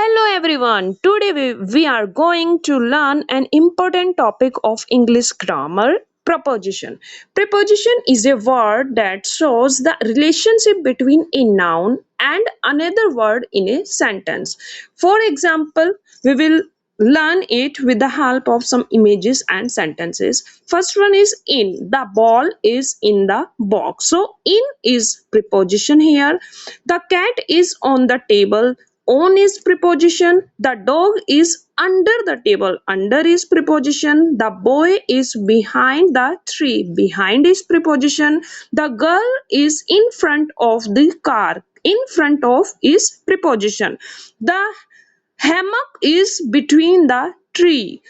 Hello everyone. Today we are going to learn an important topic of English grammar, preposition. Preposition is a word that shows the relationship between a noun and another word in a sentence. For example, we will learn it with the help of some images and sentences. First one is in. The ball is in the box. So in is preposition here. The cat is on the table. On is preposition. The dog is under the table. Under is preposition. The boy is behind the tree. Behind is preposition. The girl is in front of the car. In front of is preposition. The hammock is between the tree.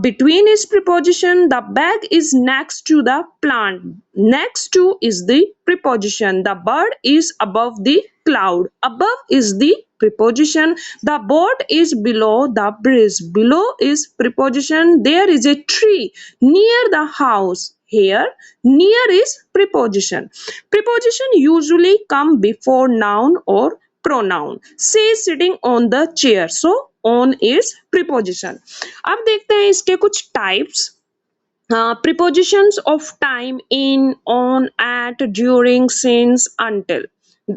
Between is preposition. The bag is next to the plant. Next to is the preposition. The bird is above the cloud. Above is the preposition. The boat is below the bridge. Below is preposition. There is a tree near the house. Here, near is preposition. Preposition usually come before noun or pronoun. Say sitting on the chair. So on is preposition. अब देखते हैं इसके कुछ types. Prepositions of time, in, on, at, during, since, until.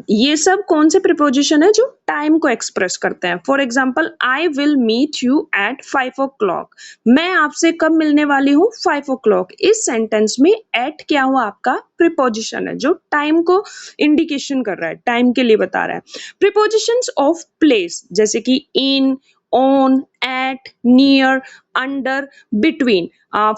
ये सब कौन से preposition है जो टाइम को एक्सप्रेस करते हैं. For example, I will meet you at 5 o'clock. मैं आपसे कब मिलने वाली हूँ? 5 o'clock. इस सेंटेंस में एट क्या हुआ? आपका प्रिपोजिशन है जो टाइम को इंडिकेशन कर रहा है, टाइम के लिए बता रहा है. प्रिपोजिशंस ऑफ प्लेस जैसे कि इन, on, at, near, under, between.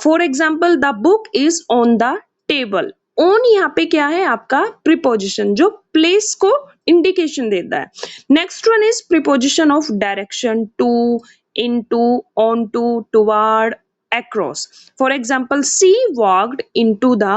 For example, the book is on the table. On यहाँ पे क्या है? आपका प्रिपोजिशन जो प्लेस को इंडिकेशन देता है. Next one is preposition of direction. To, into, onto, toward, across. For example, she walked into the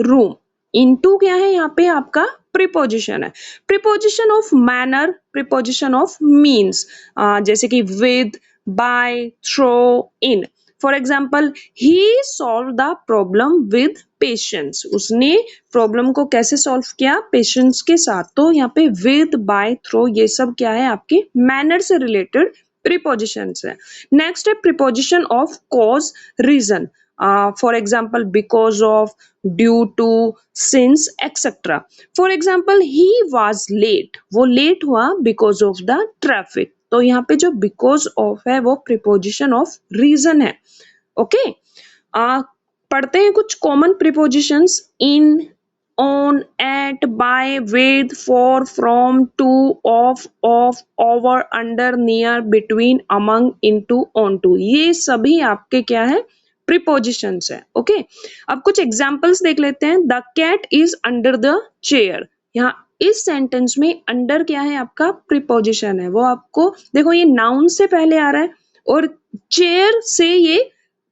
room. into क्या है? यहाँ पे आपका प्रिपोजिशन है. Preposition of manner, preposition of means जैसे कि with, by, through, in. For example, he solve the problem with patience. उसने problem को कैसे सॉल्व किया? पेशेंस के साथ. तो यहाँ पे विद, बाय, थ्रो ये सब क्या है? आपके मैनर से रिलेटेड प्रिपोजिशंस है. नेक्स्ट है preposition of cause, reason. For example, because of, due to, since, etc. For example, he was late. वो late हुआ because of the traffic. तो यहाँ पे जो because of है वो preposition of reason है. ओके पढ़ते हैं कुछ common prepositions. in, on, at, by, with, for, from, to, of, over, under, near, between, among, into, onto. ये सभी आपके क्या है? प्रिपोजिशंस है. ओके अब कुछ एग्जांपल्स देख लेते हैं. The cat is under the chair. यहाँ इस सेंटेंस में अंडर क्या है? आपका प्रिपोजिशन है. वो आपको देखो ये नाउन से पहले आ रहा है और चेयर से ये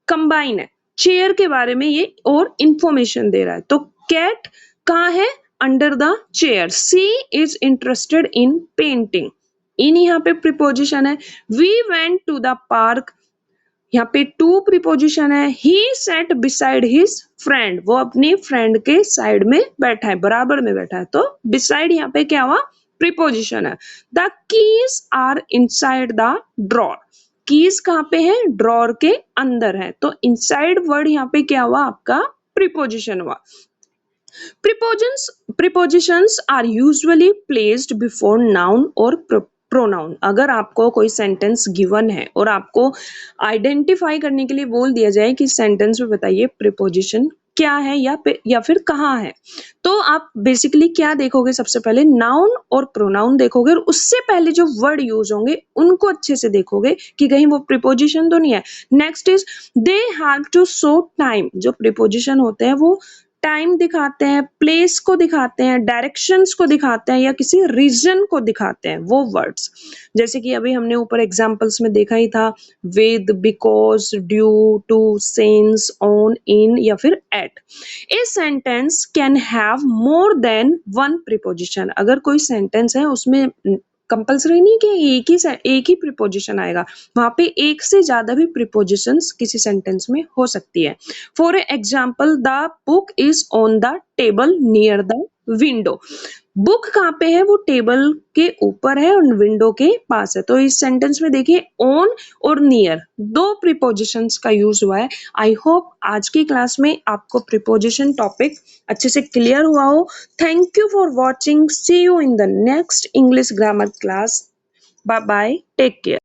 कंबाइन है. चेयर के बारे में ये और इंफॉर्मेशन दे रहा है. तो कैट कहाँ है? Under the chair. She is interested in painting. In यहाँ पे प्रिपोजिशन है. We went to the park. यहाँ पे टू प्रिपोजिशन है. He sat beside his friend. वो अपने फ्रेंड के साइड में बैठा है, बराबर में बैठा है. तो बिसाइड यहाँ पे क्या हुआ? प्रिपोजिशन है. The keys are inside the drawer. Keys कहाँ पे है? ड्रॉर के अंदर है. तो इनसाइड वर्ड यहाँ पे क्या हुआ? आपका प्रिपोजिशन हुआ. Prepositions are usually placed before noun or pronoun. अगर आपको कोई सेंटेंस गिवन है और आपको आइडेंटिफाई करने के लिए बोल दिया जाए कि सेंटेंस में बताइए प्रिपोजिशन क्या है या फिर कहाँ है, तो आप बेसिकली क्या देखोगे? सबसे पहले नाउन और प्रोनाउन देखोगे और उससे पहले जो वर्ड यूज होंगे उनको अच्छे से देखोगे कि कहीं वो प्रिपोजिशन तो नहीं है. Next is they have to show time. जो प्रिपोजिशन होते हैं वो टाइम दिखाते हैं, प्लेस को दिखाते हैं, डायरेक्शंस को दिखाते हैं या किसी रीजन को दिखाते हैं वो वर्ड्स. जैसे कि अभी हमने ऊपर एग्जांपल्स में देखा ही था, with, because, due to, since, on, in या फिर at. A sentence can have more than one preposition. अगर कोई सेंटेंस है उसमें कंपल्सरी नहीं कि एक ही प्रिपोजिशन आएगा, वहां पे एक से ज्यादा भी प्रिपोजिशंस किसी सेंटेंस में हो सकती है. For example, the book is on the table near the window. Book कहाँ पे है? वो टेबल के ऊपर है और विंडो के पास है। तो इस सेंटेंस में देखिए ऑन और नियर दो प्रीपोजिशंस का यूज हुआ है। आई होप आज की क्लास में आपको प्रीपोजिशन टॉपिक अच्छे से क्लियर हुआ हो। Thank you for watching. See you in the next English grammar class. Bye bye, take care.